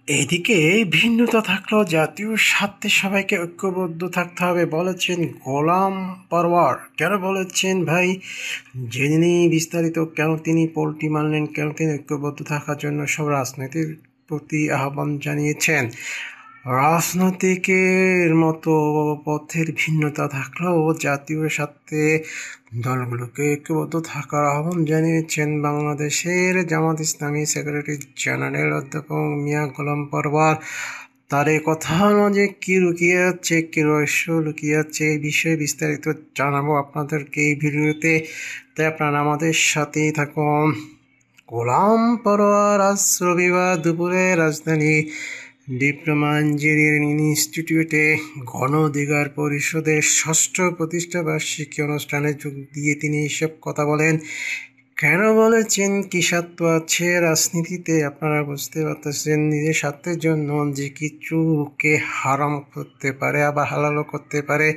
এদিকে ভিন্নতা থাকলেও জাতীয় স্বার্থে সবাইকে ঐক্যবদ্ধ থাকতে হবে বলেছেন গোলাম পরওয়ার। কেন বলেছেন ভাই, জেনে নিই বিস্তারিত। কেন তিনি পোল্টি মানলেন, কেন তিনি ঐক্যবদ্ধ থাকার জন্য সব রাজনীতির প্রতি আহ্বান জানিয়েছেন। রাজনৈতিকের মতো পথের ভিন্নতা থাকলেও জাতীয় স্বার্থে দলগুলোকে ঐক্যবদ্ধ থাকার আহ্বান জানিয়েছেন বাংলাদেশের জামাত ইসলামী সেক্রেটারি জেনারেল অধ্যাপক মিয়া গোলাম পরওয়ার। তার এই কথার মাঝে কি লুকিয়ে আছে, কি রহস্য লুকিয়ে আছে, এই বিষয়ে বিস্তারিত জানাবো আপনাদেরকে এই ভিডিওতে, তাই আপনারা আমাদের সাথেই থাকুন। গোলাম পরওয়ার আজ রবিবার দুপুরে রাজধানী ডিপ্লোমা ইঞ্জিনিয়ারিং ইনস্টিটিউটে গণ অধিকার পরিষদের ষষ্ঠ প্রতিষ্ঠা বার্ষিকী অনুষ্ঠানে যোগ দিয়ে তিনি এসব কথা বলেন। কেন বলেছেন, কি স্বার্থ আছে রাজনীতিতে, আপনারা বুঝতে পারতেছেন। নিজের স্বার্থের জন্য যে কিছুকে হারাম করতে পারে আবার হালালও করতে পারে,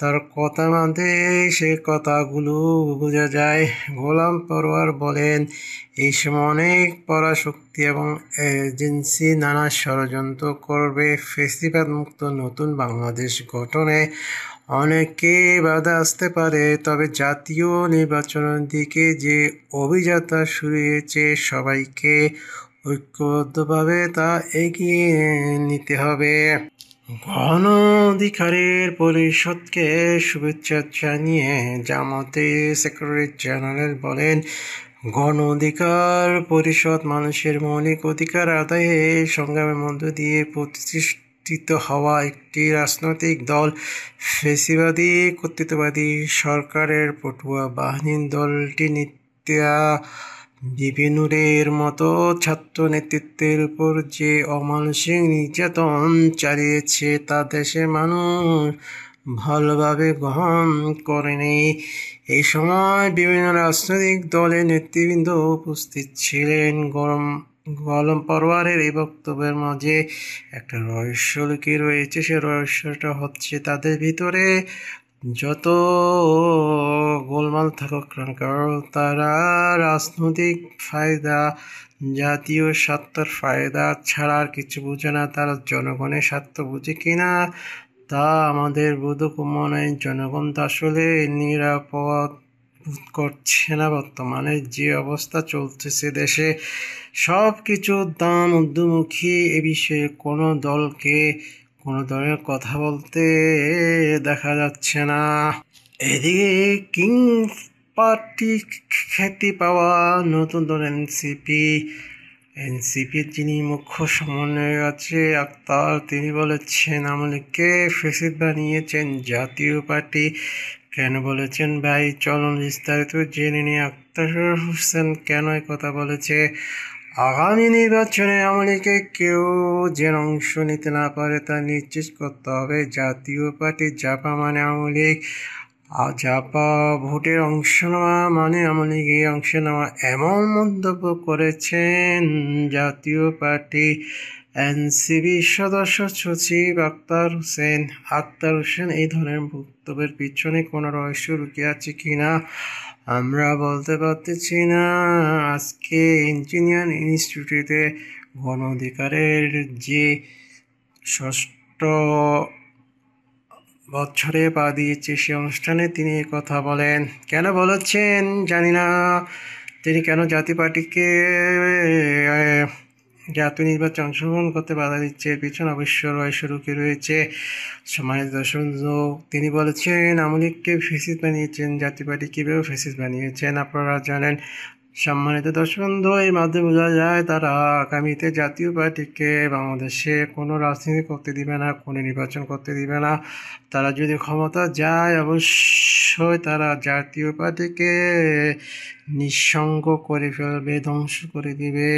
তার কথা মাঝে সে কথাগুলো বোঝা যায়। গোলাম পরওয়ার বলেন, এই সময় অনেক পরাশক্তি এবং এজেন্সি নানা ষড়যন্ত্র করবে ফেসিবাদ মুক্ত নতুন বাংলাদেশ গঠনে। অনেকে বাধা আসতে পারে, তবে জাতীয় নির্বাচনের দিকে যে অভিযাত্রা শুরু হয়েছে সবাইকে ঐক্যবদ্ধভাবে তা এগিয়ে নিতে হবে। গণ অধিকারের পরিষদকে শুভেচ্ছা জানিয়ে জামাতের সেক্রেটারি জেনারেল বলেন, গণ অধিকার পরিষদ মানুষের মৌলিক অধিকার আদায়ে সংগ্রামের মধ্য দিয়ে প্রতিষ্ঠিত হওয়া একটি রাজনৈতিক দল। ফ্যাসিবাদী কর্তৃত্ববাদী সরকারের পটুয়া বাহিনীর দলটি নিত্যা বিপিনুরের মতো ছাত্র নেতৃত্বের উপর যে অমানসিক নির্যাতন চালিয়েছে তা দেশের মানুষ ভালোভাবে গ্রহণ করেনি। এই সময় বিভিন্ন রাজনৈতিক দলের নেতৃবৃন্দ উপস্থিত ছিলেন। গোলাম পরওয়ারের এই বক্তব্যের মাঝে একটা রহস্য লুকিয়ে রয়েছে। সে রহস্যটা হচ্ছে, তাদের ভিতরে যত গোলমাল থাকুক না কেন, তারা রাজনৈতিক ফায়দা, জাতীয় স্বার্থের ফায়দা ছাড়া আর কিছু বোঝে না। তারা জনগণের স্বার্থ বুঝে কিনা তা আমাদের বোধগম্য নয়। জনগণ তো আসলে নিরাপদ বোধ করছে না। বর্তমানে যে অবস্থা চলতেছে দেশে, সব কিছুর দাম ঊর্ধ্বমুখী। এ বিষয়ে কোনো দলকে, কোনো দলের কথা বলতে দেখা যাচ্ছে না। এদিকে কিং পার্টি খ্যাতি পাওয়া নতুন দল এনসিপির যিনি মুখ্য সমন্বয়ক আছে আক্তার, তিনি বলেছেন আওয়ামী লীগকে ফ্যাসিস্ট বানিয়েছেন জাতীয় পার্টি। কেন বলেছেন ভাই, চলুন বিস্তারিত জেনে নিয়ে। আক্তার হোসেন কেন এই কথা বলেছে, আগামী নির্বাচনে আওয়ামী লীগে কেউ যেন অংশ নিতে না পারে তা নিশ্চিত করতে হবে। জাতীয় পার্টি জাপা মানে আওয়ামী লীগ, জাপা ভোটের অংশ নেওয়া মানে আওয়ামী লীগে অংশ নেওয়া, এমন মন্তব্য করেছেন জাতীয় পার্টি এনসিপি সদস্য সচিব আক্তার হোসেন। আক্তার হোসেন এই ধরনের বক্তব্যের পিছনে কোনো রহস্য লুকিয়ে আছে কিনা আমরা বলতে পারতেছি না। আজকে ইঞ্জিনিয়ারিং ইনস্টিটিউটে গণ অধিকারের যে ষষ্ঠ বছরে পা দিয়েছে, সে অনুষ্ঠানে তিনি কথা বলেন। কেন বলেছেন জানি না, তিনি কেন জাতীয় পার্টিকে জাতীয় নির্বাচনে অংশগ্রহণ করতে বাধা দিচ্ছে, এর পিছনে অবশ্য রহস্য লুকিয়ে রয়েছে। সম্মানিত দর্শক, তিনি বলেছেন আওয়ামী লীগকে ফ্যাসিস্ট বানিয়েছেন, জাতীয় পার্টি কীভাবে ফ্যাসিস্ট বানিয়েছেন আপনারা জানেন। সম্মানিত দর্শক, এর মাধ্যমে বোঝা যায় তারা আগামীতে জাতীয় পার্টিকে বাংলাদেশে কোনো রাজনীতি করতে দিবে না, কোনো নির্বাচন করতে দিবে না। তারা যদি ক্ষমতা যায়, অবশ্যই তারা জাতীয় পার্টিকে নিঃসঙ্গ করে ফেলবে, ধ্বংস করে দিবে।